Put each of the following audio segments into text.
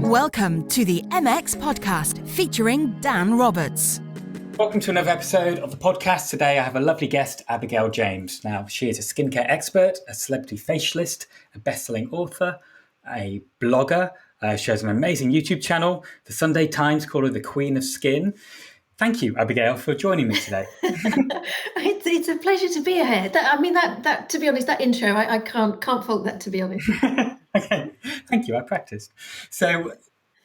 Welcome to the MX podcast featuring Dan Roberts. Welcome to another episode of the podcast. Today I have a lovely guest, Abigail James. Now, she is a skincare expert, a celebrity facialist, a best-selling author, a blogger. She has an amazing YouTube channel. The Sunday Times call her the Qeen of Skin. Thank you, Abigail, for joining me today. It's a pleasure to be here. That to be honest, that intro, I can't fault that, to be honest. Okay, thank you. I practiced. So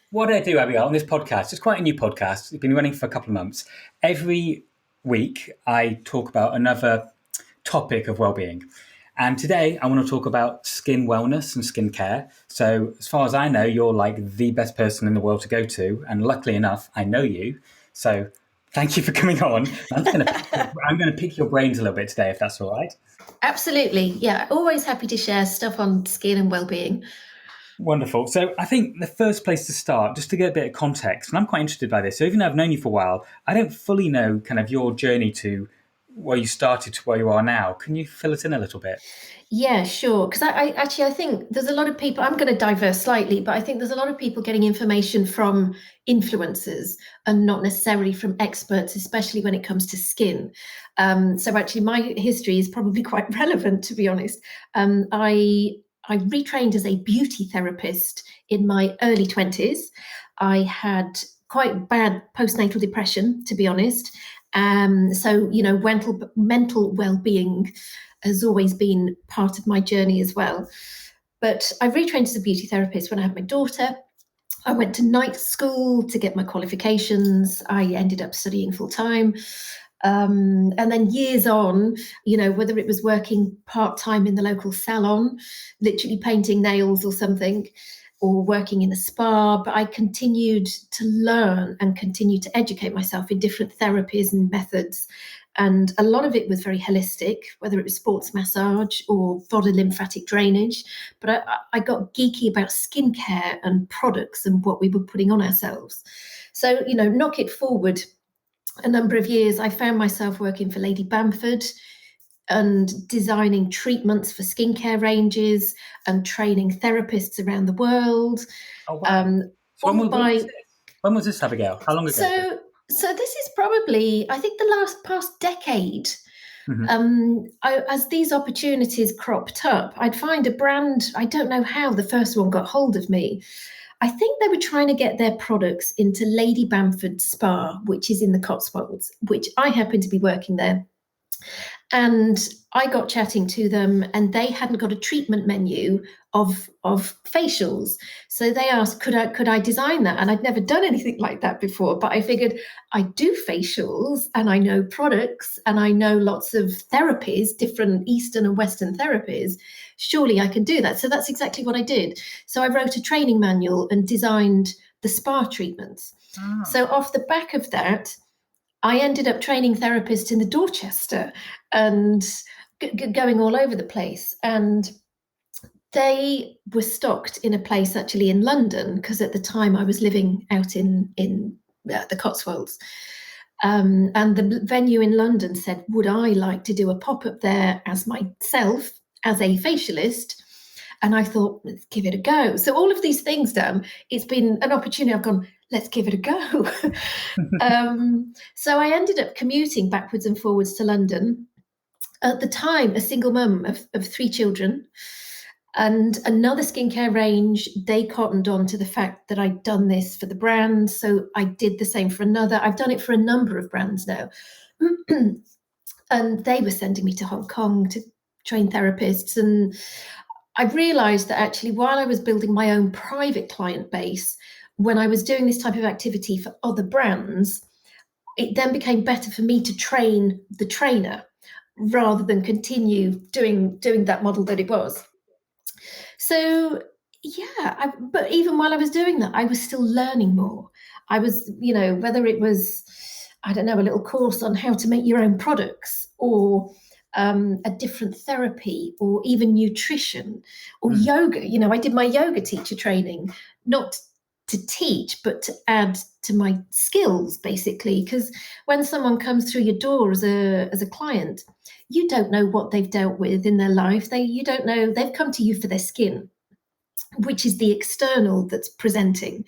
what I do, Abigail, on this podcast, it's quite a new podcast. It's been running for a couple of months. Every week, I talk about another topic of well-being. And today, I want to talk about skin wellness and skincare. So as far as I know, you're like the best person in the world to go to. And luckily enough, I know you. So thank you for coming on. I'm going to pick your brains a little bit today, if that's all right. Absolutely. Yeah, always happy to share stuff on skin and well-being. Wonderful. So I think the first place to start, just to get a bit of context, and I'm quite interested by this. So even though I've known you for a while, I don't fully know kind of your journey to where you started to where you are now. Can you fill it in a little bit? Yeah, sure. Because I think there's a lot of people, I'm going to diverse slightly, but I think there's a lot of people getting information from influencers and not necessarily from experts, especially when it comes to skin. So actually my history is probably quite relevant, to be honest. I retrained as a beauty therapist in my early 20s. I had quite bad postnatal depression, to be honest. So, mental well-being has always been part of my journey as well. But I retrained as a beauty therapist when I had my daughter. I went to night school to get my qualifications. I ended up studying full-time. And then years on, whether it was working part-time in the local salon, literally painting nails or something, or working in a spa, but I continued to learn and continue to educate myself in different therapies and methods. And a lot of it was very holistic, whether it was sports massage or body lymphatic drainage. But I got geeky about skincare and products and what we were putting on ourselves. So, knock it forward a number of years, I found myself working for Lady Bamford and designing treatments for skincare ranges and training therapists around the world. Oh, wow. When was this, Abigail? How long ago? So this is probably, I think, the past decade. Mm-hmm. As these opportunities cropped up, I'd find a brand. I don't know how the first one got hold of me. I think they were trying to get their products into Lady Bamford Spa, which is in the Cotswolds, which I happen to be working there. And I got chatting to them, and they hadn't got a treatment menu of facials. So they asked, could I design that? And I'd never done anything like that before, but I figured I do facials and I know products and I know lots of therapies, different Eastern and Western therapies. Surely I can do that. So that's exactly what I did. So I wrote a training manual and designed the spa treatments. Oh. So off the back of that, I ended up training therapists in the Dorchester and going all over the place. And they were stocked in a place actually in London, because at the time I was living out in the Cotswolds. And the venue in London said, would I like to do a pop-up there as myself, as a facialist? And I thought, let's give it a go. So all of these things, Dan, it's been an opportunity. I've gone, let's give it a go. So I ended up commuting backwards and forwards to London. At the time, a single mum of 3 children and another skincare range. They cottoned on to the fact that I'd done this for the brand. So I did the same for another. I've done it for a number of brands now. And they were sending me to Hong Kong to train therapists. And I realized that actually, while I was building my own private client base, when I was doing this type of activity for other brands, it then became better for me to train the trainer rather than continue doing that model that it was. So, yeah, but even while I was doing that, I was still learning more. I was, whether it was, I don't know, a little course on how to make your own products, or a different therapy, or even nutrition or yoga. I did my yoga teacher training, not to teach, but to add to my skills, basically. Because when someone comes through your door as a client, you don't know what they've dealt with in their life. You don't know, they've come to you for their skin, which is the external that's presenting.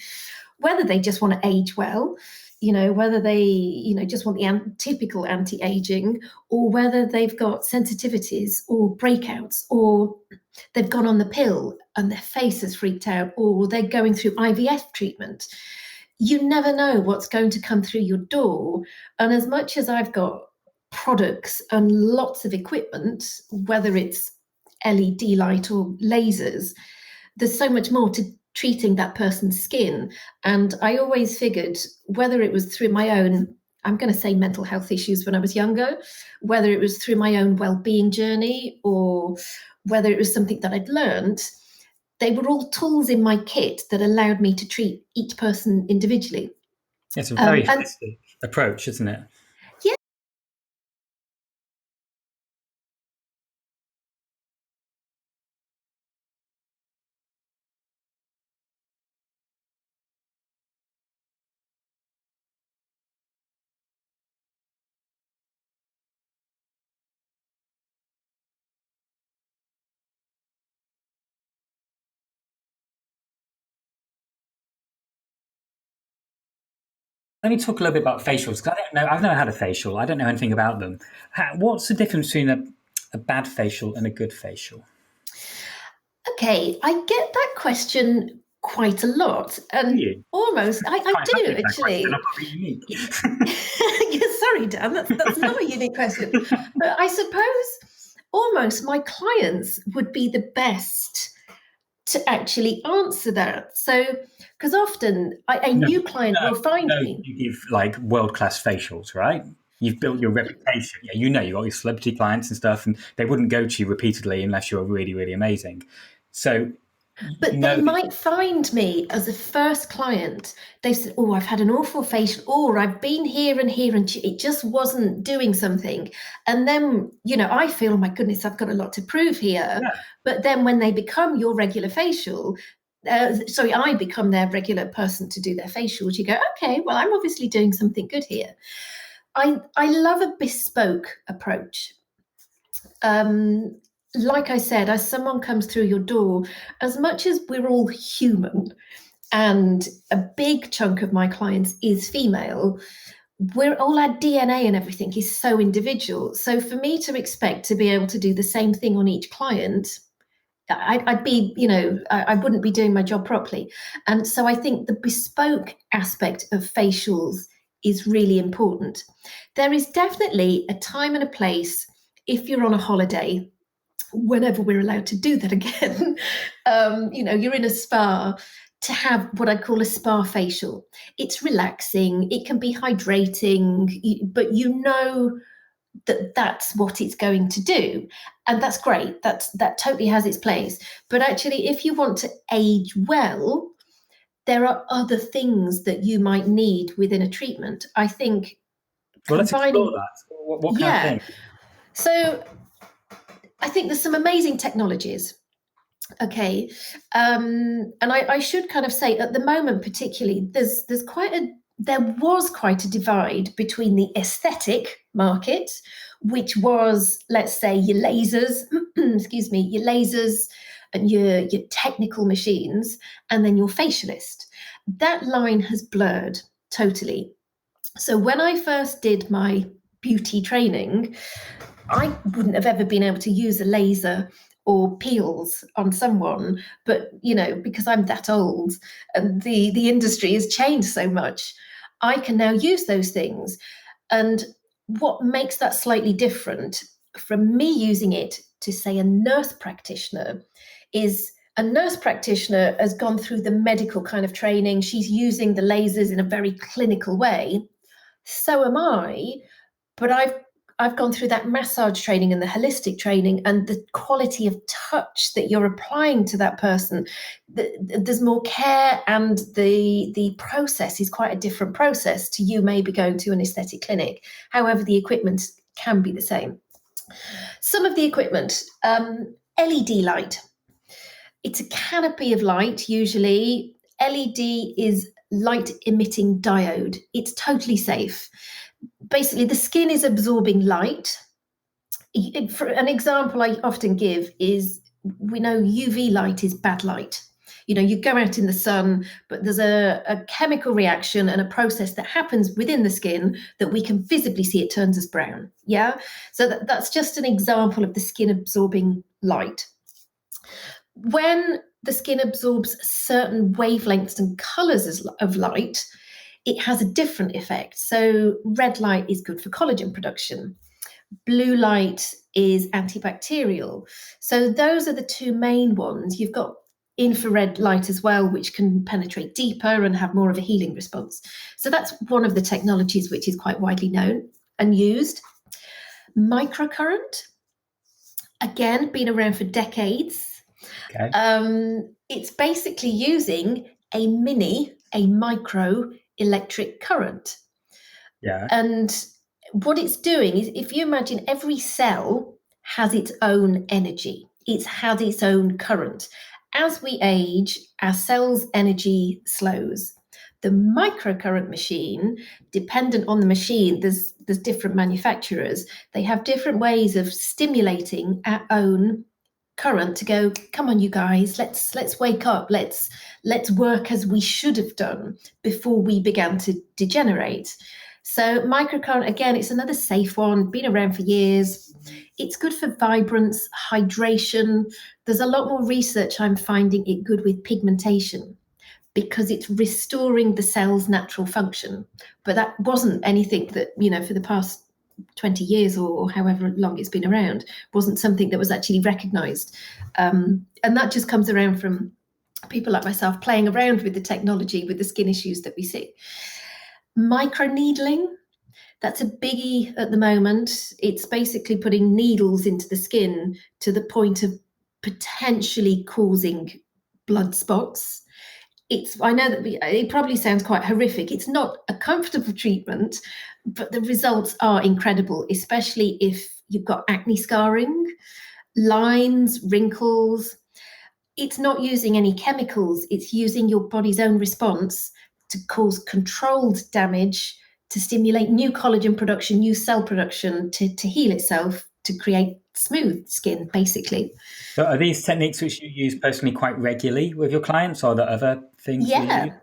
Whether they just want to age well, whether they, just want the typical anti-aging, or whether they've got sensitivities or breakouts, or they've gone on the pill and their face has freaked out, or they're going through IVF treatment. You never know what's going to come through your door. And as much as I've got products and lots of equipment, whether it's LED light or lasers, there's so much more to treating that person's skin. And I always figured, whether it was through my own, I'm going to say mental health issues when I was younger, whether it was through my own well-being journey, or whether it was something that I'd learned, they were all tools in my kit that allowed me to treat each person individually. It's a very holistic approach, isn't it? Yeah. Let me talk a little bit about facials, because I don't know. I've never had a facial. I don't know anything about them. What's the difference between a bad facial and a good facial? Okay, I get that question quite a lot, and almost I do actually. I'm probably unique. Yeah, sorry, Dan, that's not a unique question. But I suppose almost my clients would be the best to actually answer that. So, because often a new client will find me. You give like world-class facials, right? You've built your reputation. Yeah, you got your celebrity clients and stuff, and they wouldn't go to you repeatedly unless you're really, really amazing. So, but they might find me as a first client. They said, "Oh, I've had an awful facial, or I've been here and here, and it just wasn't doing something." And then, I feel, oh my goodness, I've got a lot to prove here. Yeah. But then when they become your regular facial, I become their regular person to do their facials, you go, okay, well, I'm obviously doing something good here. I love a bespoke approach. Like I said, as someone comes through your door, as much as we're all human, and a big chunk of my clients is female, all our DNA and everything is so individual. So for me to expect to be able to do the same thing on each client, I'd be, I wouldn't be doing my job properly. And so I think the bespoke aspect of facials is really important. There is definitely a time and a place if you're on a holiday, whenever we're allowed to do that again, you're in a spa, to have what I call a spa facial. It's relaxing, it can be hydrating, but that's what it's going to do. And that's great. That totally has its place. But actually, if you want to age well, there are other things that you might need within a treatment. I think let's explore that. What kind of thing? So I think there's some amazing technologies. Okay. And I should kind of say, at the moment, particularly, there was quite a divide between the aesthetic market, which was, let's say, your lasers, your lasers and your technical machines, and then your facialist. That line has blurred totally. So when I first did my beauty training, I wouldn't have ever been able to use a laser or peels on someone, but because I'm that old and the industry has changed so much, I can now use those things. And what makes that slightly different from me using it to, say, a nurse practitioner is a nurse practitioner has gone through the medical kind of training. She's using the lasers in a very clinical way. So am I, but I've gone through that massage training and the holistic training, and the quality of touch that you're applying to that person, there's more care, and the process is quite a different process to you maybe going to an aesthetic clinic. However, the equipment can be the same. Some of the equipment, LED light. It's a canopy of light, usually LED is light emitting diode. It's totally safe. Basically, the skin is absorbing light. For an example I often give is, we know UV light is bad light. You go out in the sun, but there's a chemical reaction and a process that happens within the skin that we can visibly see. It turns us brown. Yeah. So that's just an example of the skin absorbing light. When the skin absorbs certain wavelengths and colors of light, it has a different effect. So red light is good for collagen production. Blue light is antibacterial. So those are the two main ones. You've got infrared light as well, which can penetrate deeper and have more of a healing response. So that's one of the technologies which is quite widely known and used. Microcurrent, again, been around for decades. Okay. It's basically using a micro electric current. Yeah. And what it's doing is, if you imagine every cell has its own energy, it has its own current. As we age, our cells' energy slows. The microcurrent machine, dependent on the machine, there's different manufacturers. They have different ways of stimulating our own current to go, come on, you guys, let's wake up, let's work as we should have done before we began to degenerate. So microcurrent, again, it's another safe one, been around for years. It's good for vibrance, hydration. There's a lot more research I'm finding it good with pigmentation, because it's restoring the cell's natural function. But that wasn't anything that, for the past 20 years or however long it's been around, wasn't something that was actually recognized. And that just comes around from people like myself playing around with the technology, with the skin issues that we see. Microneedling, that's a biggie at the moment. It's basically putting needles into the skin to the point of potentially causing blood spots. I know that it probably sounds quite horrific. It's not a comfortable treatment, but the results are incredible, especially if you've got acne scarring, lines, wrinkles. It's not using any chemicals. It's using your body's own response to cause controlled damage, to stimulate new collagen production, new cell production, to heal itself, to create smooth skin, basically. So are these techniques which you use personally quite regularly with your clients, or are there other things you use?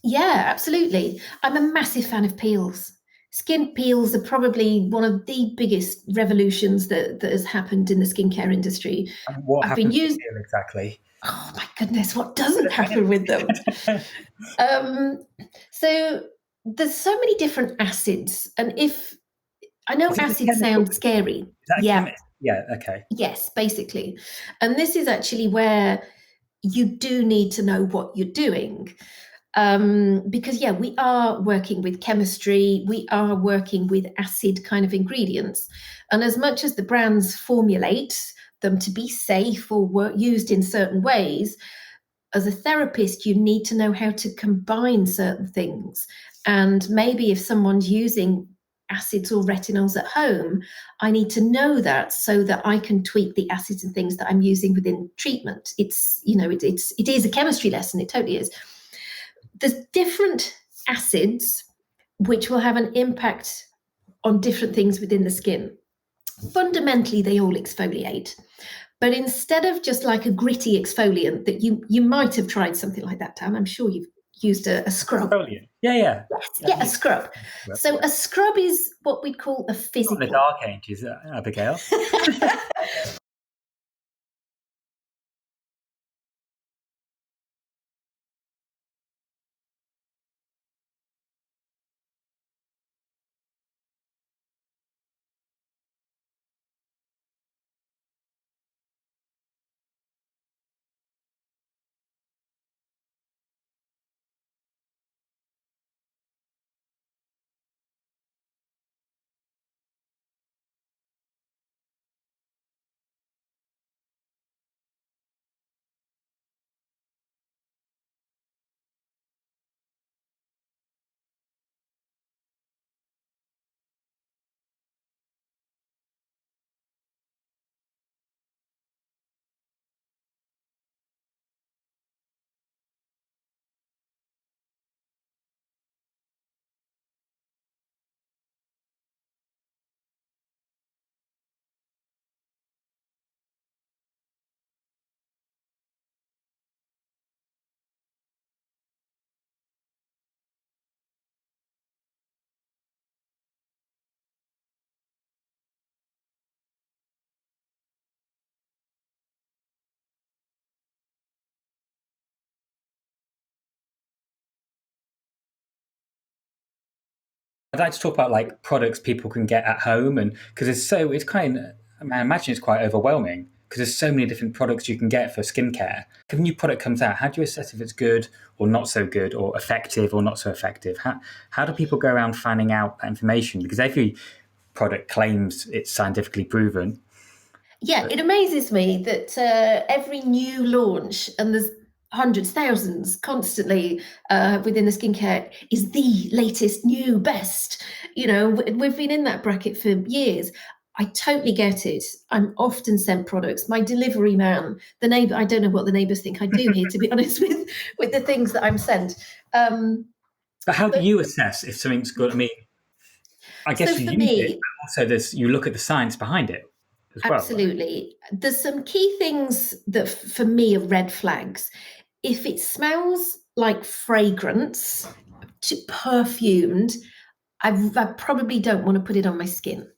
Yeah, absolutely. I'm a massive fan of peels. Skin peels are probably one of the biggest revolutions that has happened in the skincare industry. And what I've been happens to used. you exactly? Oh my goodness, what doesn't happen with them? So there's so many different acids, and if I know Is it a acid chemical? sounds scary. Is that a Yeah, chemist? Yeah, okay. yes, basically. And this is actually where you do need to know what you're doing. Because we are working with chemistry, we are working with acid kind of ingredients. And as much as the brands formulate them to be safe or used in certain ways, as a therapist, you need to know how to combine certain things. And maybe if someone's using acids or retinols at home, I need to know that so that I can tweak the acids and things that I'm using within treatment. It is a chemistry lesson. It totally is. There's different acids which will have an impact on different things within the skin. Fundamentally, they all exfoliate. But instead of just like a gritty exfoliant that you might have tried something like that, Dan, I'm sure you've used a scrub. Brilliant. Yeah. A scrub. So a scrub is what we'd call a physical. Not in the dark ages, Abigail. I'd like to talk about like products people can get at home, and because I imagine it's quite overwhelming because there's so many different products you can get for skincare. If a new product comes out, how do you assess if it's good or not so good, or effective or not so effective? How do people go around finding out that information? Because every product claims it's scientifically proven. Yeah, it amazes me that every new launch, and there's hundreds, thousands constantly within the skincare, is the latest, new, best. We've been in that bracket for years. I totally get it. I'm often sent products. My delivery man, the neighbour, I don't know what the neighbours think I do here, to be honest, with the things that I'm sent. But how do you assess if something's good? I mean, I guess So you for use it, me, but also you look at the science behind it as well, right? absolutely. There's some key things that for me are red flags. If it smells like fragrance, perfumed, I probably don't want to put it on my skin.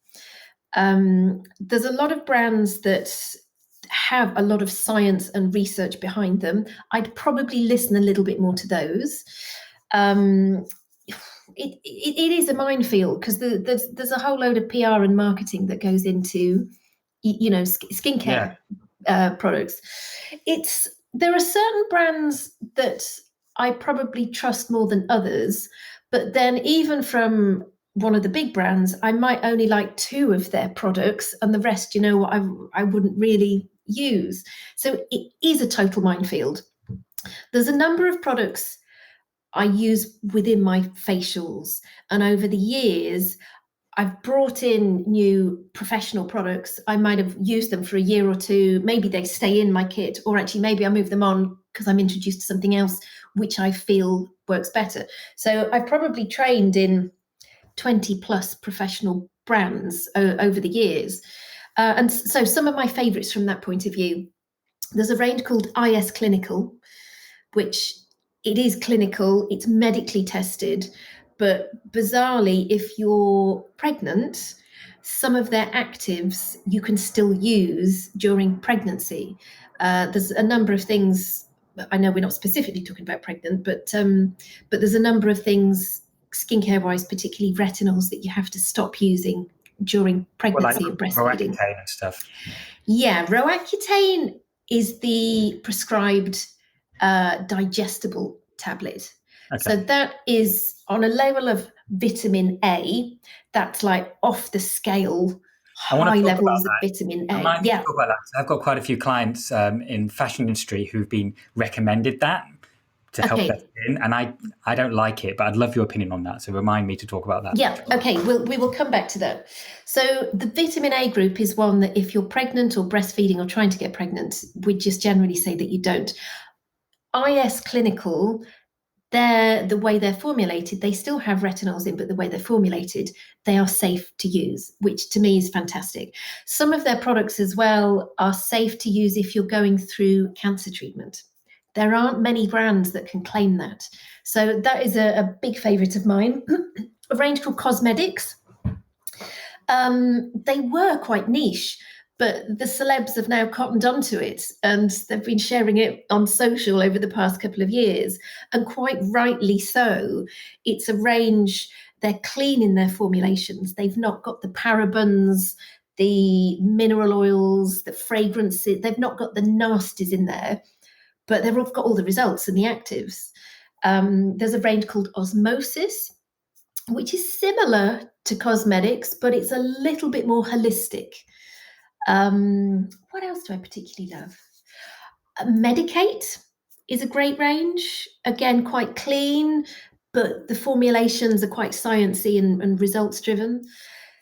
There's a lot of brands that have a lot of science and research behind them. I'd probably listen a little bit more to those. It is a minefield because there's a whole load of PR and marketing that goes into skincare products. There are certain brands that I probably trust more than others, but then even from one of the big brands, I might only like 2 of their products, and the rest, I wouldn't really use. So it is a total minefield. There's a number of products I use within my facials, and over the years, I've brought in new professional products. I might have used them for a year or 2. Maybe they stay in my kit, or actually maybe I move them on because I'm introduced to something else which I feel works better. So I've probably trained in 20 plus professional brands over the years. And so some of my favorites from that point of view, there's a range called IS Clinical, which it is clinical, it's medically tested, but bizarrely, if you're pregnant, some of their actives you can still use during pregnancy. There's a number of things. I know we're not specifically talking about pregnant, but there's a number of things skincare-wise, particularly retinols, that you have to stop using during pregnancy and breastfeeding. Roaccutane and stuff. Yeah, Roaccutane is the prescribed digestible tablet. Okay. So that is on a level of vitamin A, that's like off the scale, high levels of vitamin A. Talk about that. I've got quite a few clients in fashion industry who've been recommended that to help their skin, and I don't like it, but I'd love your opinion on that. So remind me to talk about that. Yeah, okay, we will come back to that. So the vitamin A group is one that if you're pregnant or breastfeeding or trying to get pregnant, we just generally say that you don't. IS Clinical, the way they're formulated, they still have retinols in, but the way they're formulated, they are safe to use, which to me is fantastic. Some of their products as well are safe to use if you're going through cancer treatment. There aren't many brands that can claim that. So that is a big favourite of mine. A range called Cosmetics. They were quite niche, but the celebs have now cottoned onto it, and they've been sharing it on social over the past couple of years, and quite rightly so. It's a range, they're clean in their formulations. They've not got the parabens, the mineral oils, the fragrances. They've not got the nasties in there, but they've got all the results and the actives. There's a range called Osmosis, which is similar to Cosmetics, but it's a little bit more holistic. What else do I particularly love? Medicate is a great range. Again, quite clean, but the formulations are quite sciencey and results driven.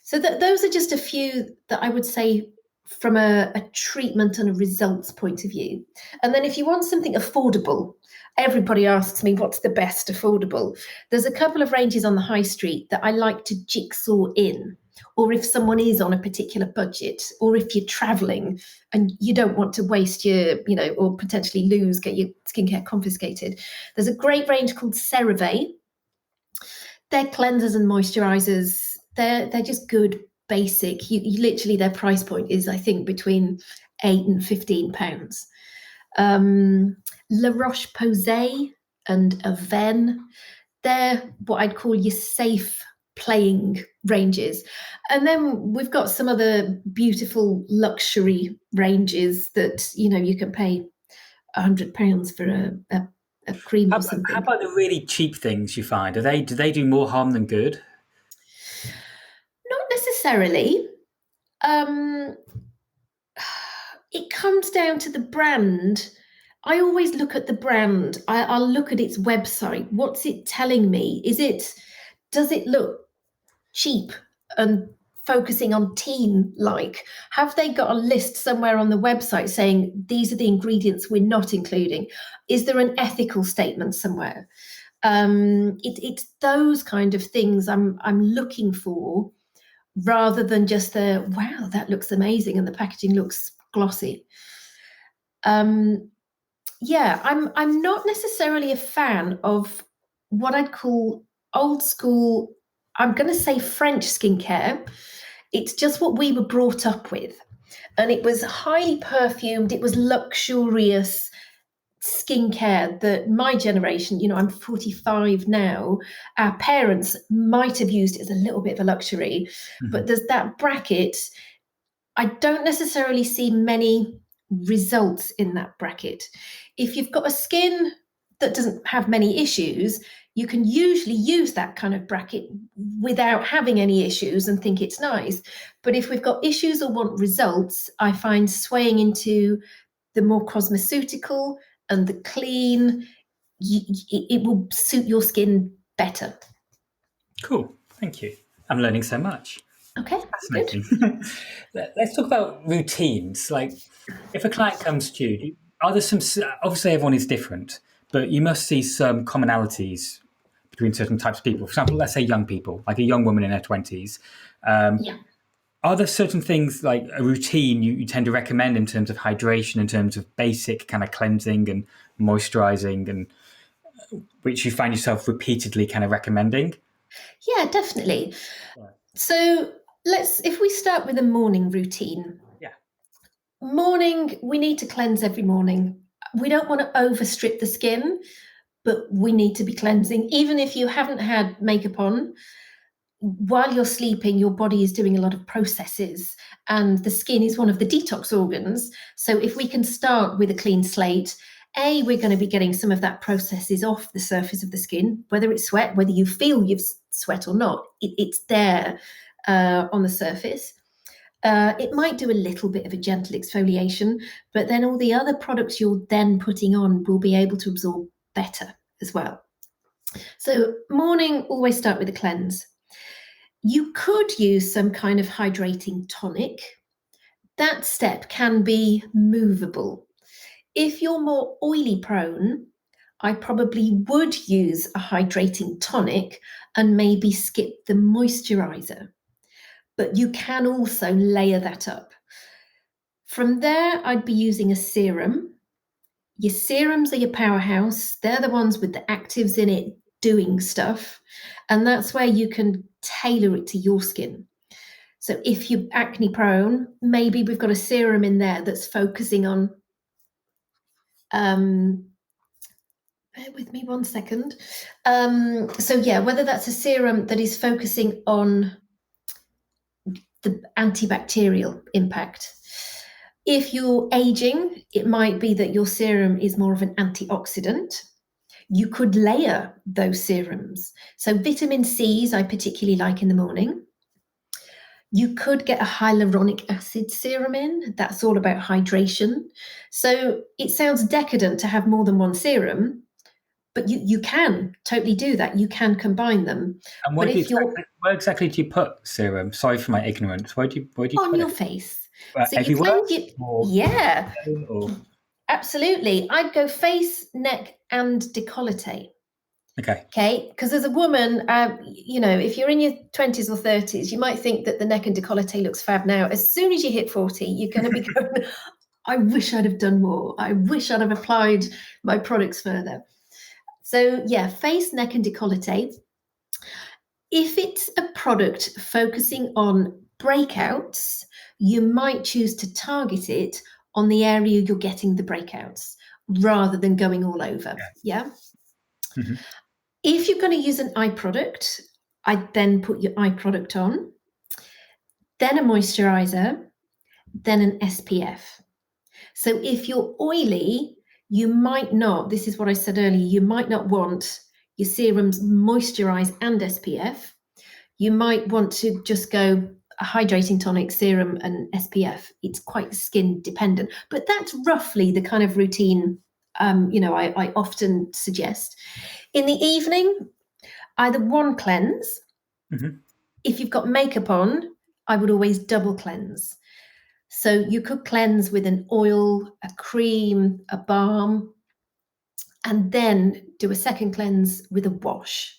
So those are just a few that I would say from a treatment and a results point of view. And then if you want something affordable, everybody asks me what's the best affordable. There's a couple of ranges on the high street that I like to jigsaw in, or if someone is on a particular budget, or if you're traveling and you don't want to waste or potentially get your skincare confiscated. There's a great range called CeraVe. They're cleansers and moisturizers. They're just good, basic. You literally, their price point is, I think, between £8 and £15. La Roche-Posay and Avène, they're what I'd call your safe playing ranges. And then we've got some other beautiful luxury ranges that, you know, you can pay £100 for a cream or something. How about the really cheap things you find? Do they do more harm than good? Not necessarily. It comes down to the brand. I always look at the brand. I'll look at its website. What's it telling me? Does it look cheap and focusing on teen like? Have they got a list somewhere on the website saying these are the ingredients we're not including? Is there an ethical statement somewhere? It's those kind of things I'm looking for, rather than just wow, that looks amazing and the packaging looks glossy. Yeah, I'm not necessarily a fan of what I'd call old school, I'm going to say French skincare. It's just what we were brought up with. And it was highly perfumed, it was luxurious skincare that my generation, you know, I'm 45 now, our parents might have used it as a little bit of a luxury, but there's that bracket. I don't necessarily see many results in that bracket. If you've got a skin that doesn't have many issues, you can usually use that kind of bracket without having any issues and think it's nice. But if we've got issues or want results, I find swaying into the more cosmeceutical and the clean, it will suit your skin better. Cool, thank you. I'm learning so much. Okay, fascinating. Let's talk about routines. Like, if a client comes to you, are there some? Obviously, everyone is different, but you must see some commonalities between certain types of people. For example, let's say young people, like a young woman in her 20s. Yeah. Are there certain things, like a routine, you tend to recommend in terms of hydration, in terms of basic kind of cleansing and moisturizing, and which you find yourself repeatedly kind of recommending? Yeah, definitely. Yeah. So if we start with a morning routine. Yeah. Morning, we need to cleanse every morning. We don't want to overstrip the skin, but we need to be cleansing. Even if you haven't had makeup on, while you're sleeping, your body is doing a lot of processes, and the skin is one of the detox organs. So if we can start with a clean slate, we're going to be getting some of that processes off the surface of the skin, whether it's sweat, whether you feel you've sweat or not, it's there on the surface. It might do a little bit of a gentle exfoliation, but then all the other products you're then putting on will be able to absorb better as well. So morning, always start with a cleanse. You could use some kind of hydrating tonic. That step can be movable. If you're more oily prone, I probably would use a hydrating tonic and maybe skip the moisturizer. But you can also layer that up. From there, I'd be using a serum. Your serums are your powerhouse. They're the ones with the actives in it doing stuff. And that's where you can tailor it to your skin. So if you're acne prone, maybe we've got a serum in there that's focusing on, bear with me 1 second. So yeah, whether that's a serum that is focusing on the antibacterial impact. If you're aging, it might be that your serum is more of an antioxidant. You could layer those serums. So vitamin C's I particularly like in the morning. You could get a hyaluronic acid serum in. That's all about hydration. So it sounds decadent to have more than one serum, but you can totally do that. You can combine them. And where exactly do you put serum? Sorry for my ignorance. Where do you put on your face? So everywhere? Yeah, absolutely. I'd go face, neck, and décolleté. Okay, because as a woman, if you're in your 20s or 30s, you might think that the neck and décolleté looks fab now. As soon as you hit 40, you're going to be going, I wish I'd have done more. I wish I'd have applied my products further. So yeah, face, neck, and décolleté. If it's a product focusing on breakouts, you might choose to target it on the area you're getting the breakouts rather than going all over. Yeah. Mm-hmm. If you're going to use an eye product, I'd then put your eye product on, then a moisturizer, then an SPF. So if you're oily, you might not, this is what I said earlier, you might not want your serums moisturize and SPF. You might want to just go a hydrating tonic, serum, and SPF. It's quite skin dependent, but that's roughly the kind of routine I often suggest. In the evening, either one cleanse. Mm-hmm. If you've got makeup on, I would always double cleanse. So you could cleanse with an oil, a cream, a balm, and then do a second cleanse with a wash.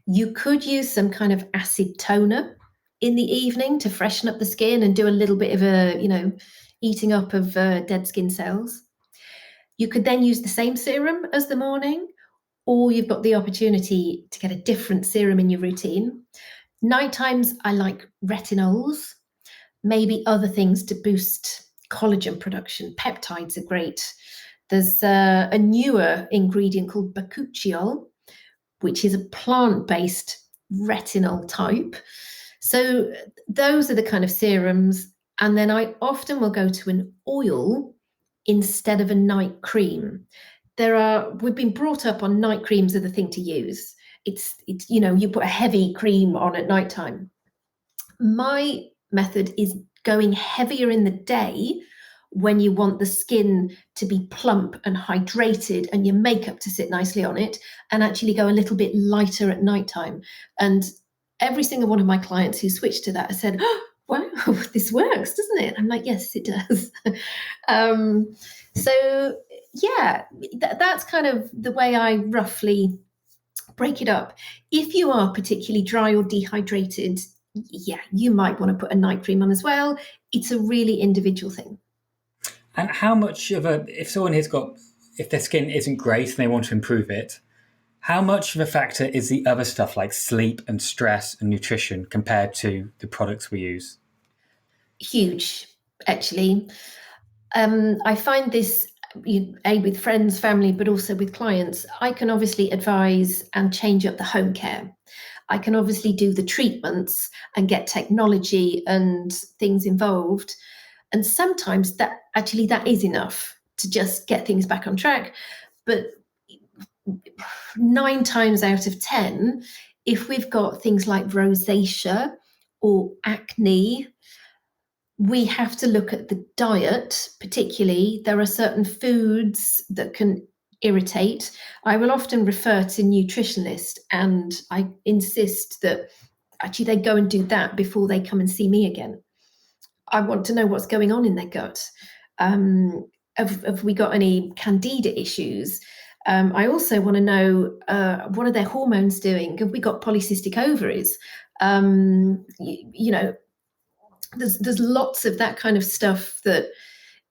You could use some kind of acid toner in the evening to freshen up the skin and do a little bit of a, eating up of dead skin cells. You could then use the same serum as the morning, or you've got the opportunity to get a different serum in your routine. Night times, I like retinols, maybe other things to boost collagen production. Peptides are great. There's a newer ingredient called bakuchiol, which is a plant-based retinol type. So those are the kind of serums. And then I often will go to an oil instead of a night cream. We've been brought up on night creams are the thing to use. It's you put a heavy cream on at nighttime. My method is going heavier in the day when you want the skin to be plump and hydrated and your makeup to sit nicely on it, and actually go a little bit lighter at nighttime. And every single one of my clients who switched to that has said, oh, wow, this works, doesn't it? I'm like, yes, it does. So yeah, that's kind of the way I roughly break it up. If you are particularly dry or dehydrated, yeah, you might want to put a night cream on as well. It's a really individual thing. And how much of if their skin isn't great and they want to improve it, how much of a factor is the other stuff like sleep and stress and nutrition compared to the products we use? Huge, actually. I find this with friends, family, but also with clients. I can obviously advise and change up the home care. I can obviously do the treatments and get technology and things involved. And sometimes that is enough to just get things back on track. But 9 times out of 10, if we've got things like rosacea or acne, we have to look at the diet. Particularly, there are certain foods that can irritate. I will often refer to nutritionists, and I insist that actually they go and do that before they come and see me again. I want to know what's going on in their gut. Have we got any candida issues? I also want to know what are their hormones doing? Have we got polycystic ovaries? There's lots of that kind of stuff that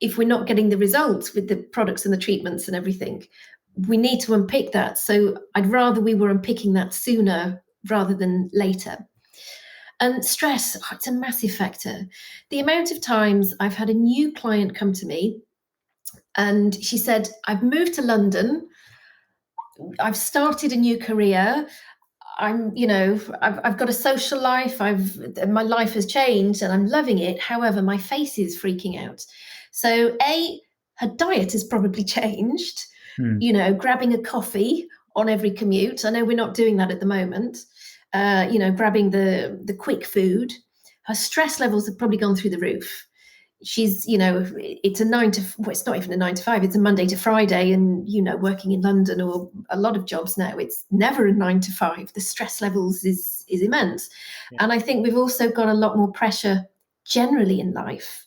if we're not getting the results with the products and the treatments and everything, we need to unpick that. So I'd rather we were unpicking that sooner rather than later. And stress, it's a massive factor. The amount of times I've had a new client come to me and she said, I've moved to London, I've started a new career, I've got a social life, my life has changed and I'm loving it. However, my face is freaking out. So her diet has probably changed, grabbing a coffee on every commute. I know we're not doing that at the moment. Grabbing the quick food. Her stress levels have probably gone through the roof. She's, it's it's not even a 9 to 5, it's a Monday to Friday. And, working in London or a lot of jobs now, it's never a 9 to 5. The stress levels is immense. Yeah. And I think we've also got a lot more pressure generally in life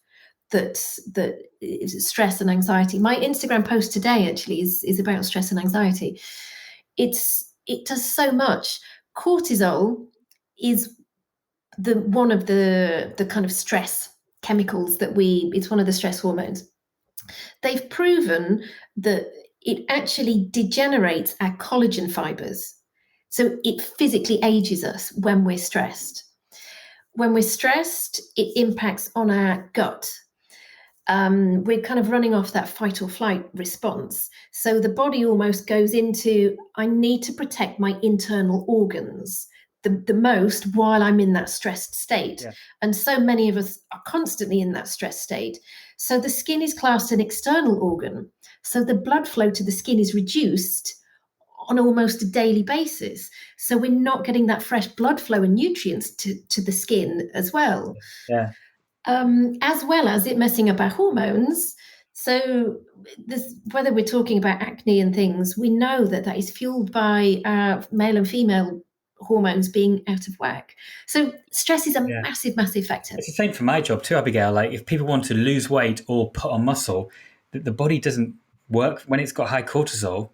that is stress and anxiety. My Instagram post today actually is about stress and anxiety. It does so much. Cortisol is one of the kind of stress chemicals it's one of the stress hormones. They've proven that it actually degenerates our collagen fibers. So it physically ages us when we're stressed. When we're stressed, it impacts on our gut. We're kind of running off that fight or flight response. So the body almost goes into, I need to protect my internal organs. the most while I'm in that stressed state. Yeah. And so many of us are constantly in that stressed state. So the skin is classed an external organ. So the blood flow to the skin is reduced on almost a daily basis. So we're not getting that fresh blood flow and nutrients to the skin as well. Yeah. As well as it messing up our hormones. So whether we're talking about acne and things, we know that is fueled by male and female hormones being out of whack. So stress is a massive, massive factor. It's the same for my job too, Abigail. Like if people want to lose weight or put on muscle, the body doesn't work when it's got high cortisol.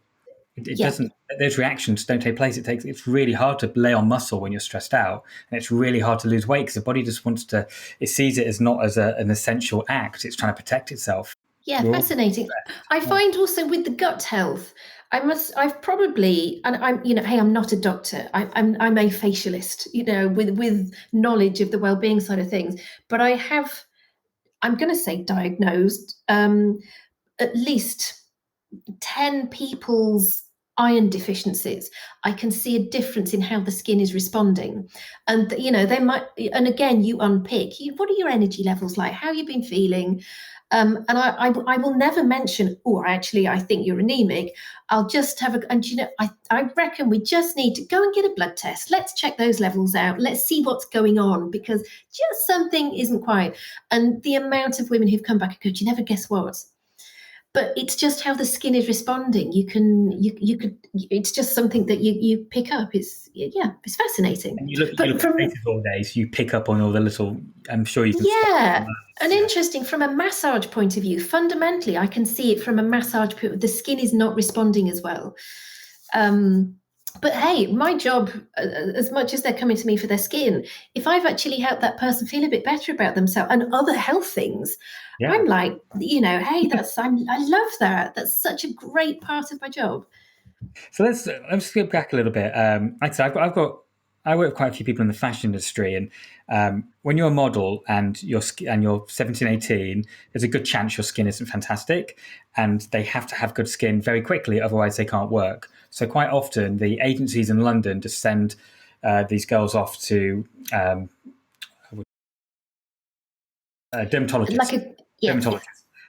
It doesn't. Those reactions don't take place. It's really hard to lay on muscle when you're stressed out, and it's really hard to lose weight because the body just wants to. It sees it as not as an essential act. It's trying to protect itself. Yeah, fascinating. I find also with the gut health, I've probably, and I'm, hey, I'm not a doctor. I'm a facialist, with knowledge of the well-being side of things. But I'm going to say diagnosed at least 10 people's iron deficiencies. I can see a difference in how the skin is responding. And, they might, and again, you unpick, what are your energy levels like? How have you been feeling? And I will never mention, actually, I think you're anemic. I'll just have I reckon we just need to go and get a blood test. Let's check those levels out. Let's see what's going on, because just something isn't quite. And the amount of women who've come back and go, do you never guess what? But it's just how the skin is responding. You could, it's just something that you pick up. It's fascinating. And you look at faces all day, so you pick up on all the little, I'm sure you can. Yeah. And interesting from a massage point of view, fundamentally, I can see it from a massage point of view. The skin is not responding as well. But hey, my job, as much as they're coming to me for their skin, if I've actually helped that person feel a bit better about themselves and other health things, I'm like, hey, I love that. That's such a great part of my job. So let's skip back a little bit. Like I said, I work with quite a few people in the fashion industry, and when you're a model and you're 17, 18, there's a good chance your skin isn't fantastic, and they have to have good skin very quickly, otherwise they can't work. So quite often the agencies in London just send these girls off to dermatologists. Dermatologists.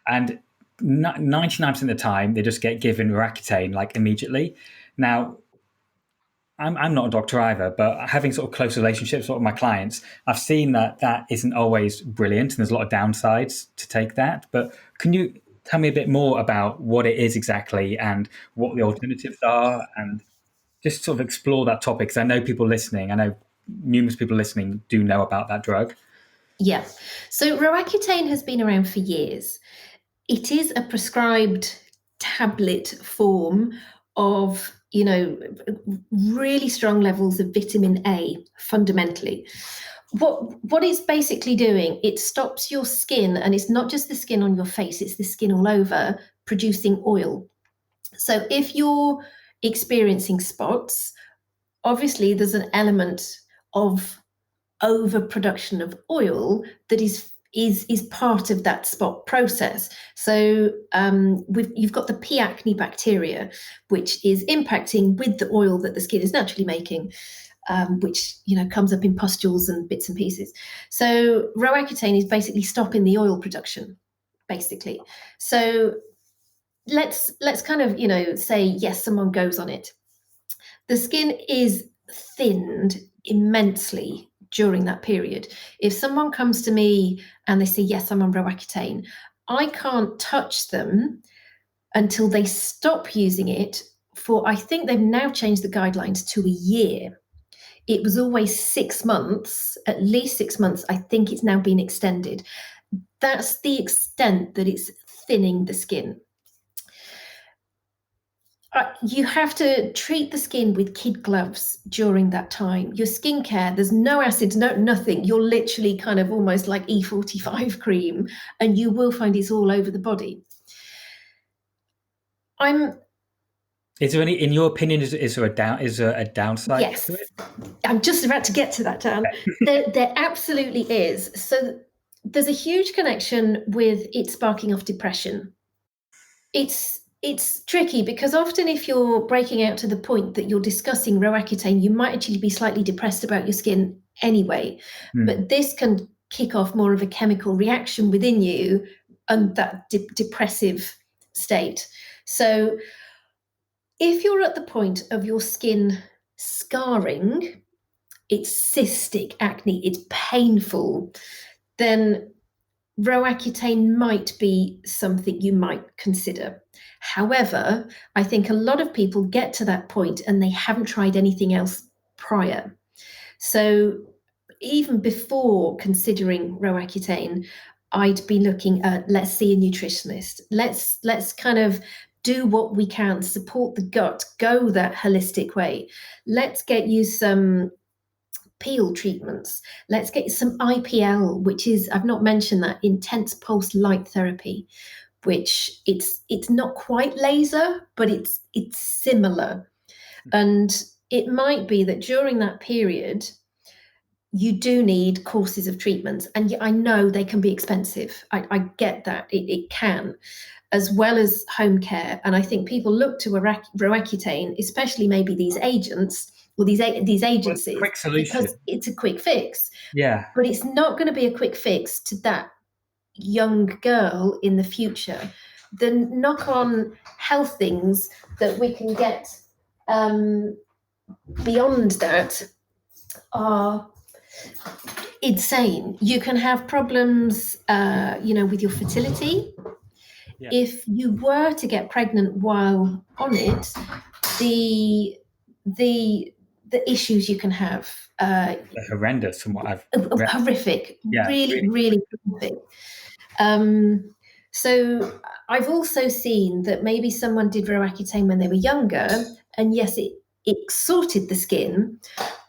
And 99% of the time they just get given Roaccutane like immediately. Now, I'm not a doctor either, but having sort of close relationships with my clients, I've seen that isn't always brilliant, and there's a lot of downsides to take that. But can you tell me a bit more about what it is exactly and what the alternatives are, and just sort of explore that topic? Because I know people listening, I know numerous people listening do know about that drug. Yeah. So Roaccutane has been around for years. It is a prescribed tablet form of, really strong levels of vitamin A, fundamentally. What it's basically doing, it stops your skin, and it's not just the skin on your face, it's the skin all over, producing oil. So if you're experiencing spots, obviously there's an element of overproduction of oil that is part of that spot process. So you've got the P. acne bacteria, which is impacting with the oil that the skin is naturally making, which comes up in pustules and bits and pieces. So Roaccutane is basically stopping the oil production, basically. So let's kind of say yes, someone goes on it. The skin is thinned immensely during that period. If someone comes to me and they say, yes, I'm on Roaccutane, I can't touch them until they stop using it for, I think they've now changed the guidelines to a year. It was always 6 months, at least 6 months. I think it's now been extended. That's the extent that it's thinning the skin. You have to treat the skin with kid gloves during that time. Your skincare, there's no acids, nothing. You're literally kind of almost like E45 cream, and you will find it's all over the body. Is there any, in your opinion, is there a downside? Yes, to it? I'm just about to get to that, Dan. There absolutely is. So there's a huge connection with it sparking off depression. It's It's tricky because often if you're breaking out to the point that you're discussing Roaccutane, you might actually be slightly depressed about your skin anyway. But this can kick off more of a chemical reaction within you and that depressive state. So if you're at the point of your skin scarring, it's cystic acne, it's painful, then Roaccutane might be something you might consider. However, I think a lot of people get to that point and they haven't tried anything else prior. So even before considering Roaccutane, I'd be looking at, let's see a nutritionist. Let's kind of do what we can, support the gut, go that holistic way. Let's get you some peel treatments. Let's get some IPL, which is, I've not mentioned that, intense pulse light therapy, which it's not quite laser, but it's similar. And it might be that during that period, you do need courses of treatments. And I know they can be expensive. I get that. It can, as well as home care. And I think people look to Roaccutane, especially maybe these agents, or these agencies, quick solution, because it's a quick fix. Yeah. But it's not going to be a quick fix to that young girl in the future. The knock-on health things that we can get beyond that are insane. You can have problems, with your fertility. Yeah. If you were to get pregnant while on it, the issues you can have they're horrendous from what I've read. Horrific. Yeah, really horrific. So I've also seen that maybe someone did Roaccutane when they were younger, and yes, it sorted the skin,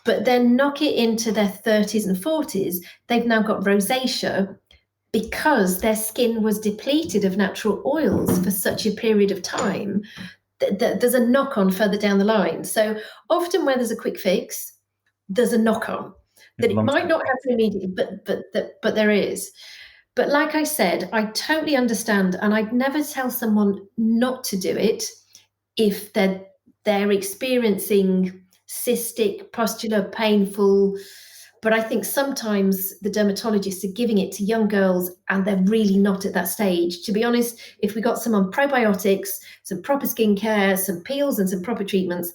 but then knock it into their 30s and 40s, they've now got rosacea because their skin was depleted of natural oils for such a period of time. There's a knock-on further down the line. So often where there's a quick fix, there's a knock-on that it might not happen immediately, but there is. But like I said, I totally understand, and I'd never tell someone not to do it if they're experiencing cystic, pustular, painful. But I think sometimes the dermatologists are giving it to young girls and they're really not at that stage. To be honest, if we got some on probiotics, some proper skincare, some peels and some proper treatments,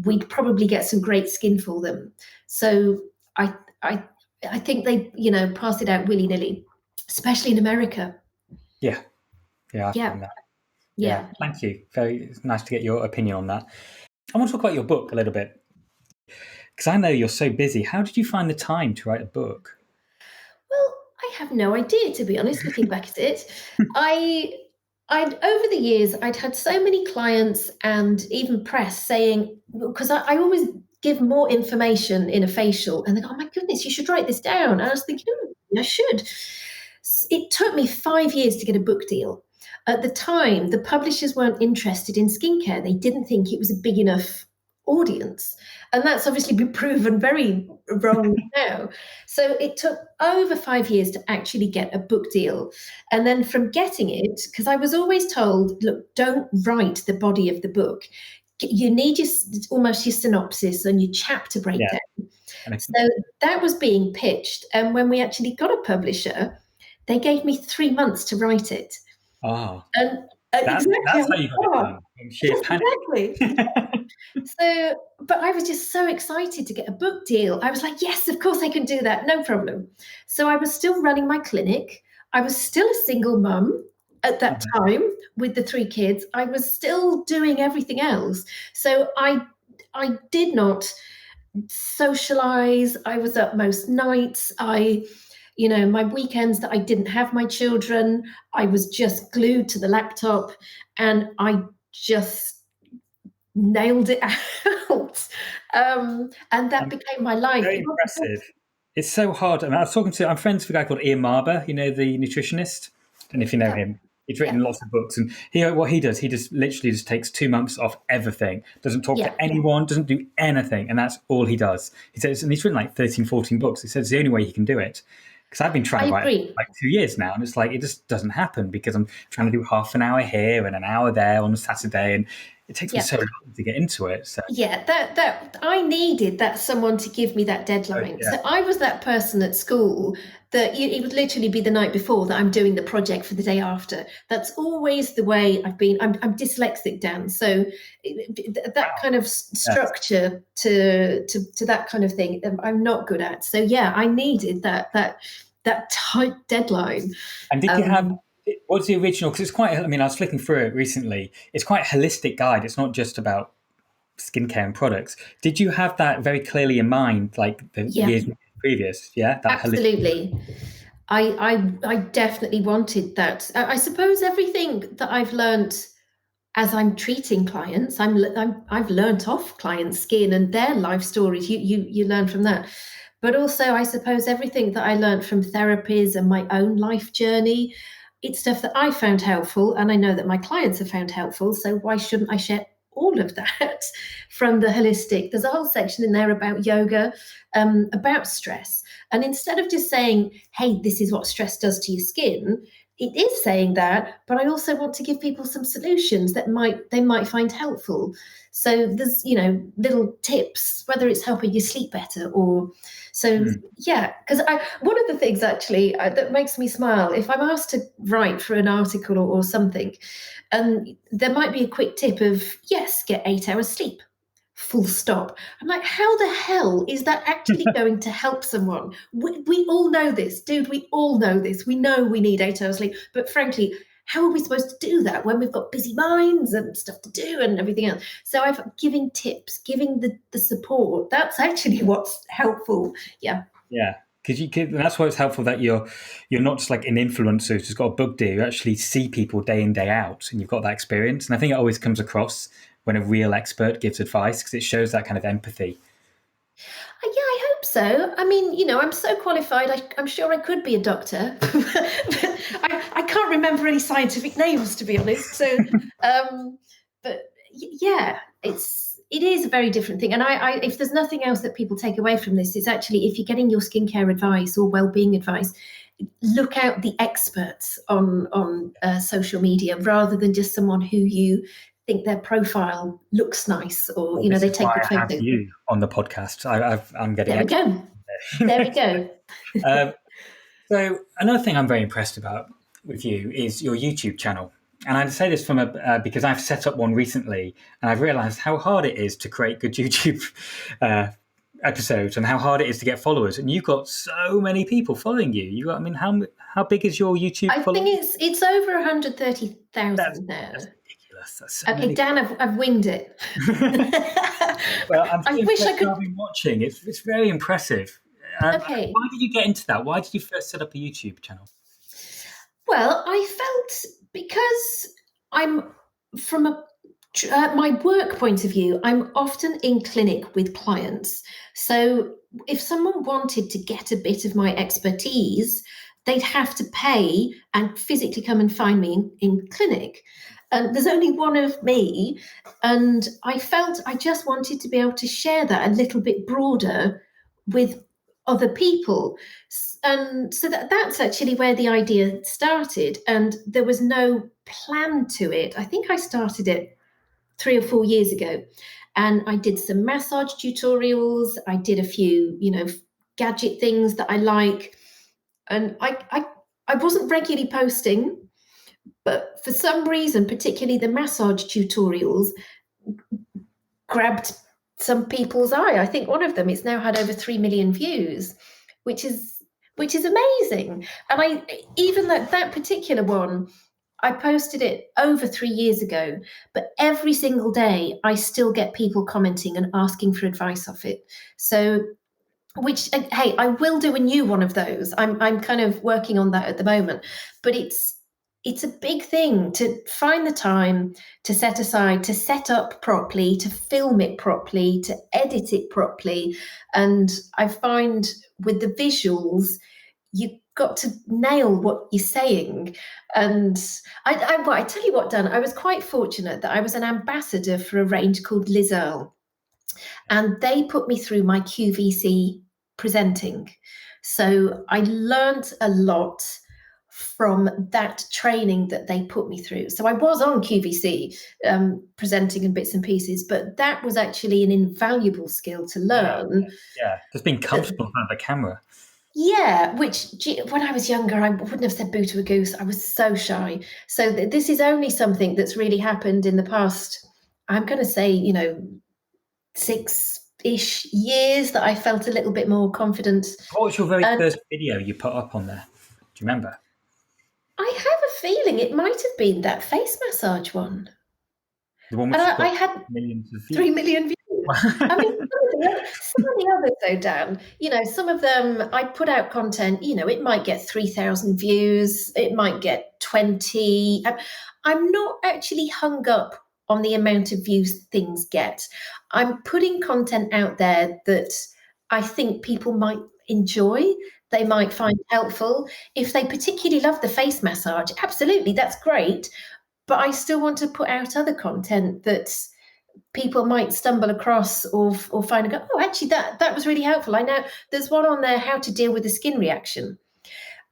we'd probably get some great skin for them. So I think they, pass it out willy-nilly, especially in America. Yeah. Yeah. Yeah. Thank you. It's nice to get your opinion on that. I want to talk about your book a little bit, because I know you're so busy. How did you find the time to write a book? Well, I have no idea, to be honest, looking back at it. I'd over the years, I'd had so many clients and even press saying, because I always give more information in a facial, and they go, oh my goodness, you should write this down. And I was thinking, I should. It took me 5 years to get a book deal. At the time, the publishers weren't interested in skincare. They didn't think it was a big enough audience. And that's obviously been proven very wrong now. So it took over 5 years to actually get a book deal. And then from getting it, because I was always told, look, don't write the body of the book. You need almost your synopsis and your chapter breakdown. Yeah. So that was being pitched. And when we actually got a publisher, they gave me 3 months to write it. Oh. And that's how you got it done. Exactly. So, but I was just so excited to get a book deal. I was like, yes, of course I can do that. No problem. So I was still running my clinic. I was still a single mum at that time with the 3 kids. I was still doing everything else. So I did not socialize. I was up most nights. My weekends that I didn't have my children, I was just glued to the laptop and I just nailed it out. And that became my life. Very impressive. It's so hard. I'm friends with a guy called Irma, the nutritionist. I don't know if you know him. He's written lots of books, and what he does, he just literally just takes 2 months off everything, doesn't talk to anyone, doesn't do anything, and that's all he does. He says, and he's written like 13, 14 books. He says it's the only way he can do it. Because I've been trying I to write agree. for like 2 years now, and it's like it just doesn't happen because I'm trying to do half an hour here and an hour there on a Saturday, and it takes me Yeah. so long to get into it. So Yeah, that I needed that someone to give me that deadline. yeah, So I was that person at school that it would literally be the night before that I'm doing the project for the day after. That's always the way I've been. I'm dyslexic, Dan, so that kind of yes. structure to that kind of thing, I'm not good at. So yeah, I needed that tight deadline. And did you have? What's the original? Because it's quite. I mean, I was flicking through it recently. It's quite a holistic guide. It's not just about skincare and products. Did you have that very clearly in mind, like the Yeah, years previous? Yeah, that holistic. absolutely. I definitely wanted that. I suppose everything that I've learnt as I'm treating clients, I've learnt off clients' skin and their life stories. You learn from that, but also I suppose everything that I learnt from therapies and my own life journey, it's stuff that I found helpful, and I know that my clients have found helpful. So why shouldn't I share all of that from the holistic? There's a whole section in there about yoga, about stress, and instead of just saying, "Hey, this is what stress does to your skin," it is saying that, but I also want to give people some solutions that they might find helpful. So there's little tips, whether it's helping you sleep better or so. Yeah, because one of the things actually that makes me smile, if I'm asked to write for an article or something, there might be a quick tip of, yes, get 8 hours sleep. Full stop. I'm like, how the hell is that actually going to help someone? We all know this, dude. We all know this. We know we need 8 hours sleep. But frankly, how are we supposed to do that when we've got busy minds and stuff to do and everything else? So I've giving tips, giving the support. That's actually what's helpful. Yeah. Yeah. And that's why it's helpful that you're not just like an influencer who's got a book deal. You actually see people day in, day out, and you've got that experience. And I think it always comes across when a real expert gives advice because it shows that kind of empathy. Yeah, I hope so. I mean, I'm so qualified. I'm sure I could be a doctor. I can't remember any scientific names, to be honest. So, but yeah, it is a very different thing. And I if there's nothing else that people take away from this, it's actually, if you're getting your skincare advice or well-being advice, look out the experts on social media rather than just someone who you think their profile looks nice or Well, this they is take why good I have photos. you on the podcast. I'm getting There we go. There we go. So another thing I'm very impressed about with you is your YouTube channel. And I say this from because I've set up one recently, and I've realised how hard it is to create good YouTube episodes, and how hard it is to get followers. And you've got so many people following you. I mean, how big is your YouTube I following? think it's over That's 130,000 now. ridiculous. That's so Okay, many. Dan, I've winged it. Well, I'm I so wish I impressed could. I've been watching. It's very impressive. Okay. Why did you get into that? Why did you first set up a YouTube channel? Well, I felt, because I'm from my work point of view, I'm often in clinic with clients. So if someone wanted to get a bit of my expertise, they'd have to pay and physically come and find me in clinic. And there's only one of me. And I felt I just wanted to be able to share that a little bit broader with other people. And so that's actually where the idea started. And there was no plan to it. I think I started it 3 or 4 years ago. And I did some massage tutorials. I did a few, gadget things that I like. And I wasn't regularly posting, but for some reason, particularly the massage tutorials, grabbed some people's eye. I think one of them, it's now had over 3 million views, which is amazing. And even that particular one, I posted it over 3 years ago, but every single day I still get people commenting and asking for advice off it. So, hey, I will do a new one of those. I'm kind of working on that at the moment, but it's a big thing to find the time to set aside, to set up properly, to film it properly, to edit it properly. And I find with the visuals, you've got to nail what you're saying. And I tell you what, Dan, I was quite fortunate that I was an ambassador for a range called Liz Earle. And they put me through my QVC presenting. So I learned a lot from that training that they put me through. So I was on QVC presenting in bits and pieces, but that was actually an invaluable skill to learn. Yeah, just being comfortable in front of the camera. Yeah, which when I was younger, I wouldn't have said boo to a goose. I was so shy. So this is only something that's really happened in the past, I'm going to say, 6-ish years that I felt a little bit more confident. What was your very And first video you put up on there? Do you remember? I have a feeling it might have been that face massage one. The one which And has got I had millions of 3 views. million views. I mean, some of the others, though, Dan, some of them, I put out content, it might get 3,000 views, it might get 20. I'm not actually hung up on the amount of views things get. I'm putting content out there that I think people might enjoy, they might find helpful. If they particularly love the face massage, absolutely, that's great. But I still want to put out other content that's people might stumble across or find and go, oh, actually, that was really helpful. I know there's one on there, how to deal with a skin reaction.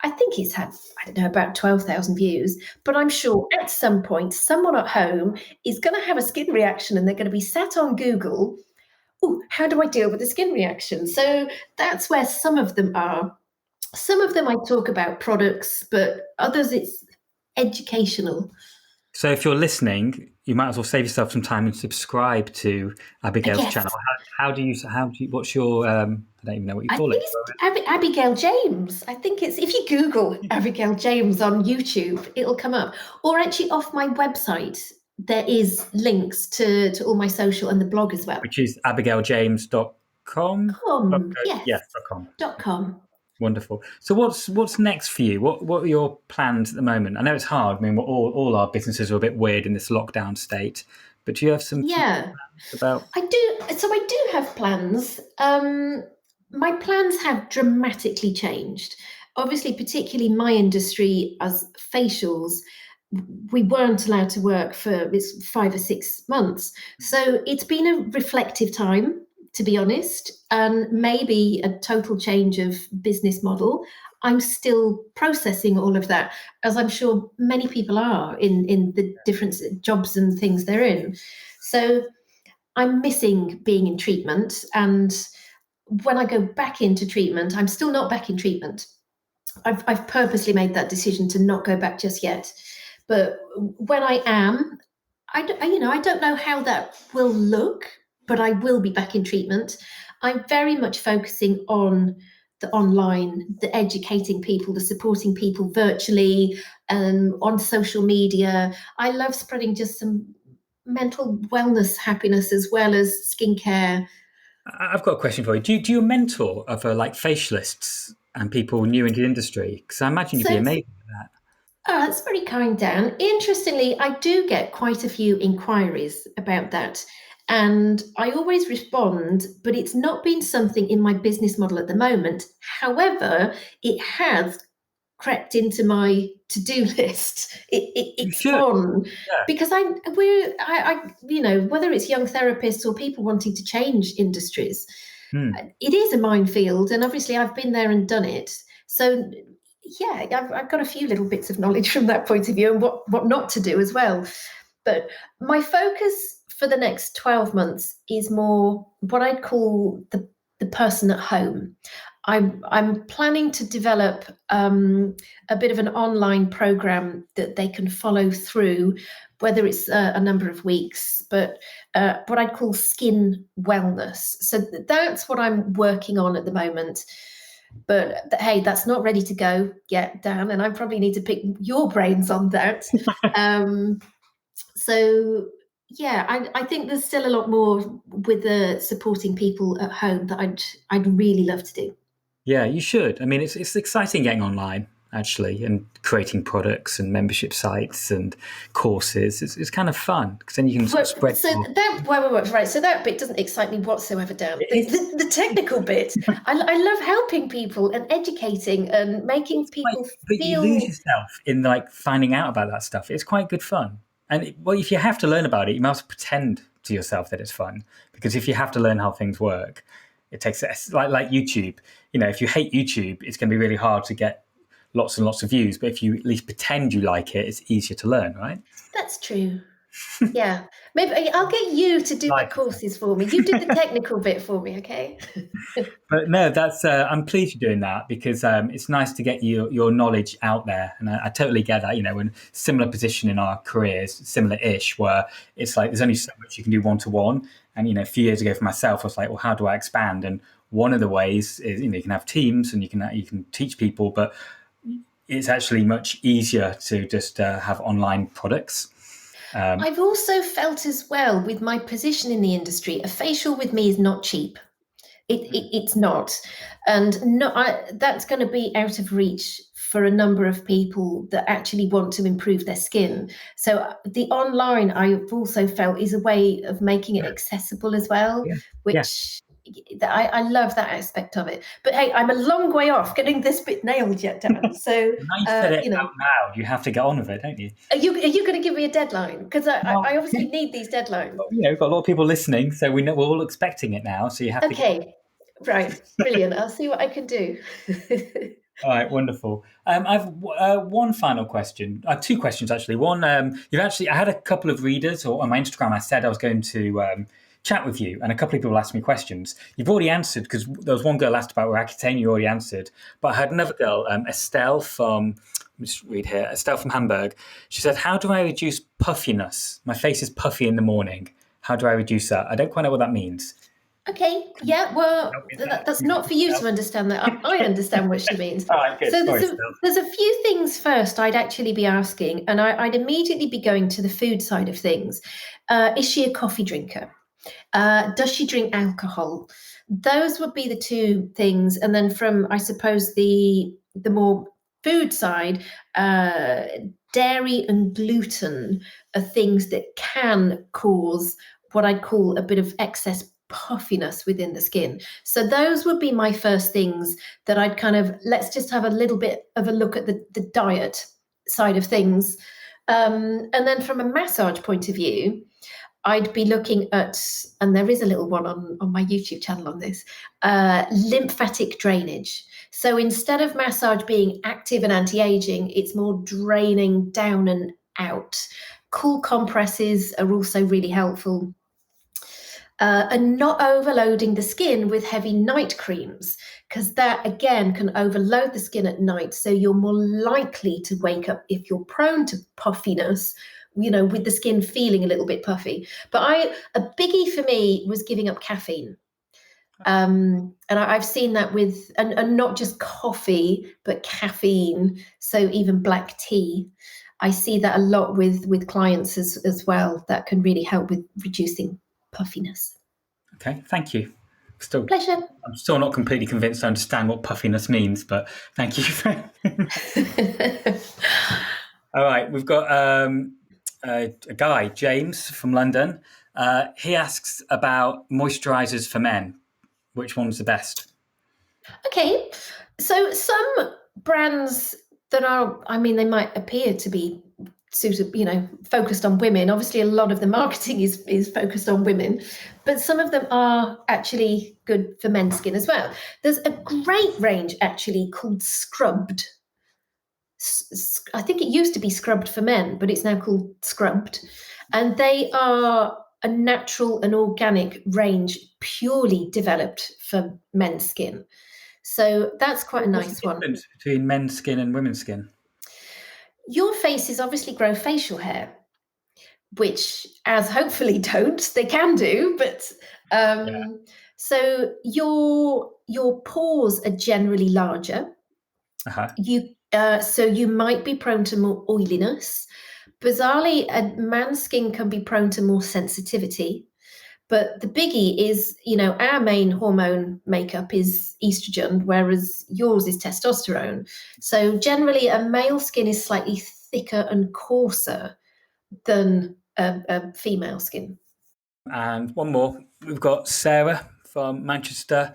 I think it's had, I don't know, about 12,000 views, but I'm sure at some point someone at home is going to have a skin reaction and they're going to be sat on Google. Oh, how do I deal with a skin reaction? So that's where some of them are. Some of them I talk about products, but others it's educational. So if you're listening, you might as well save yourself some time and subscribe to Abigail's Yes. channel. What's your, I don't even know what you call it. It's Abigail James. I think it's, if you Google Abigail James on YouTube, it'll come up. Or actually off my website, there is links to all my social and the blog as well. Which is abigailjames.com? Yes. .com. .com. Wonderful. So what's next for you? What are your plans at the moment? I know it's hard. I mean, all our businesses are a bit weird in this lockdown state. But do you have some plans about? I do. So I do have plans. My plans have dramatically changed. Obviously, particularly my industry as facials, we weren't allowed to work for 5 or 6 months. So it's been a reflective time, to be honest, and maybe a total change of business model. I'm still processing all of that, as I'm sure many people are in the different jobs and things they're in. So I'm missing being in treatment. And when I go back into treatment, I'm still not back in treatment. I've purposely made that decision to not go back just yet. But when I am, I don't know how that will look, but I will be back in treatment. I'm very much focusing on the online, the educating people, the supporting people virtually, on social media. I love spreading just some mental wellness, happiness, as well as skincare. I've got a question for you. Do you mentor other like facialists and people new into the industry? Because I imagine you'd be amazing at that. Oh, that's very kind, Dan. Interestingly, I do get quite a few inquiries about that. And I always respond, but it's not been something in my business model at the moment. However, it has crept into my to-do list. It's on because whether it's young therapists or people wanting to change industries, it is a minefield. And obviously I've been there and done it. So yeah, I've got a few little bits of knowledge from that point of view and what not to do as well. But my focus for the next 12 months is more what I'd call the person at home. I'm planning to develop a bit of an online program that they can follow through, whether it's a number of weeks, but what I'd call skin wellness. So that's what I'm working on at the moment. But hey, that's not ready to go yet, Dan, and I probably need to pick your brains on that. So yeah, I think there's still a lot more with the supporting people at home that I'd really love to do. Yeah, you should. I mean, it's exciting getting online actually and creating products and membership sites and courses. It's kind of fun because then you can sort of spread. So right. So that bit doesn't excite me whatsoever, Dan. The technical bit, I love helping people and educating and making people but feel. you lose yourself in like finding out about that stuff. It's quite good fun. And if you have to learn about it, you must pretend to yourself that it's fun because if you have to learn how things work, It takes like YouTube. If you hate YouTube, it's going to be really hard to get lots and lots of views. But if you at least pretend you like it, it's easier to learn, right? That's true. Yeah, maybe I'll get you to do the courses for me. You do the technical bit for me, okay? But no, that's I'm pleased you're doing that, because it's nice to get your knowledge out there, and I totally get that. We're in a similar position in our careers, similar-ish, where it's like there's only so much you can do one-to-one. And a few years ago for myself, I was like, well, how do I expand? And one of the ways is you can have teams and you can teach people, but it's actually much easier to just have online products. I've also felt as well, with my position in the industry, a facial with me is not cheap. It's not, and that's going to be out of reach for a number of people that actually want to improve their skin. So the online, I've also felt, is a way of making it accessible as well, which I love that aspect of it. But hey, I'm a long way off getting this bit nailed yet, Dan. So now you said it out loud, you have to get on with it, don't you? Are you going to give me a deadline? Because I obviously need these deadlines. We've got a lot of people listening, so we're all expecting it now. So you have to. Okay, right, brilliant. I'll see what I can do. All right, wonderful. I've one final question. Two questions actually. One, I had a couple of readers, or on my Instagram, I said I was going to chat with you, and a couple of people asked me questions. You've already answered, because there was one girl asked about Accutane, you already answered. But I had another girl, Estelle from. Let me just read here. Estelle from Hamburg. She said, "How do I reduce puffiness? My face is puffy in the morning. How do I reduce that? I don't quite know what that means." Okay, yeah, well, that's not for you to understand that. I understand what she means. All right, good. So there's a few things first I'd actually be asking, and I'd immediately be going to the food side of things. Is she a coffee drinker? Does she drink alcohol? Those would be the two things. And then from, I suppose, the more food side, dairy and gluten are things that can cause what I'd call a bit of excess puffiness within the skin. So those would be my first things that I'd let's just have a little bit of a look at the diet side of things. And then from a massage point of view, I'd be looking at, and there is a little one on my YouTube channel on this, lymphatic drainage. So instead of massage being active and anti-aging, it's more draining down and out. Cool compresses are also really helpful. And not overloading the skin with heavy night creams, because that again can overload the skin at night. So you're more likely to wake up, if you're prone to puffiness, with the skin feeling a little bit puffy. But a biggie for me was giving up caffeine. And I've seen that with, and not just coffee, but caffeine. So even black tea. I see that a lot with clients as well. That can really help with reducing puffiness. Okay, thank you. Pleasure. I'm still not completely convinced I understand what puffiness means, but thank you. All right, we've got a guy, James from London. He asks about moisturizers for men. Which one's the best? Okay, so some brands that are, they might appear to be focused on women. Obviously, a lot of the marketing is focused on women, but some of them are actually good for men's skin as well. There's a great range actually called Scrubbed. I think it used to be Scrubbed for men, but it's now called Scrubbed. And they are a natural and organic range purely developed for men's skin. So that's quite a nice one. What's the difference between men's skin and women's skin? Your faces obviously grow facial hair, which, as hopefully don't, they can do, but so your pores are generally larger. So you might be prone to more oiliness. Bizarrely, a man's skin can be prone to more sensitivity. But the biggie is, our main hormone makeup is estrogen, whereas yours is testosterone. So generally, a male skin is slightly thicker and coarser than a female skin. And one more. We've got Sarah from Manchester.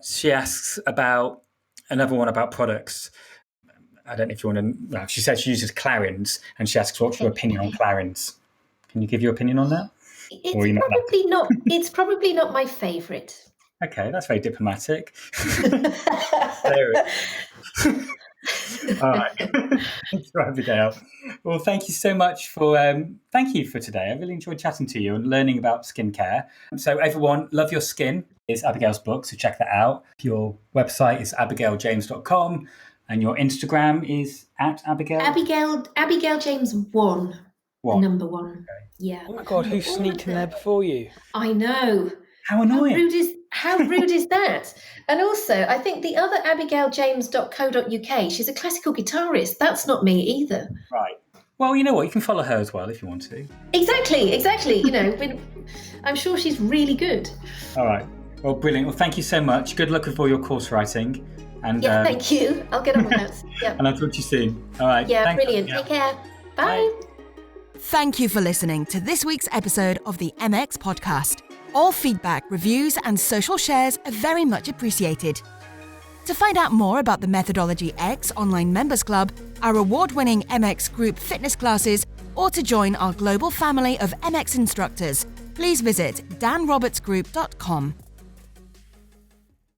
She asks about another one about products. I don't know if you want to. She says she uses Clarins, and she asks what's your opinion on Clarins. Can you give your opinion on that? It's probably not my favorite. Okay, that's very diplomatic. There it is. All right. Thank you, Abigail. Well, thank you so much for today. I really enjoyed chatting to you and learning about skincare. So everyone, Love Your Skin is Abigail's book, so check that out. Your website is abigailjames.com and your Instagram is at Abigail? Abigail James 1. Number 1. Okay. Yeah. Oh my God, who sneaked in there before you? I know. How annoying. How rude is that? And also, I think the other abigailjames.co.uk, she's a classical guitarist. That's not me either. Right. Well, you know what? You can follow her as well if you want to. Exactly. You know, I'm sure she's really good. All right. Well, brilliant. Well, thank you so much. Good luck with all your course writing. And yeah, thank you. I'll get on with that. Yeah. And I'll talk to you soon. All right. Yeah, Thanks, brilliant. Abigail. Take care. Bye. Thank you for listening to this week's episode of the MX Podcast. All feedback, reviews and social shares are very much appreciated. To find out more about the Methodology X online members club, our award-winning MX group fitness classes, or to join our global family of MX instructors, please visit danrobertsgroup.com.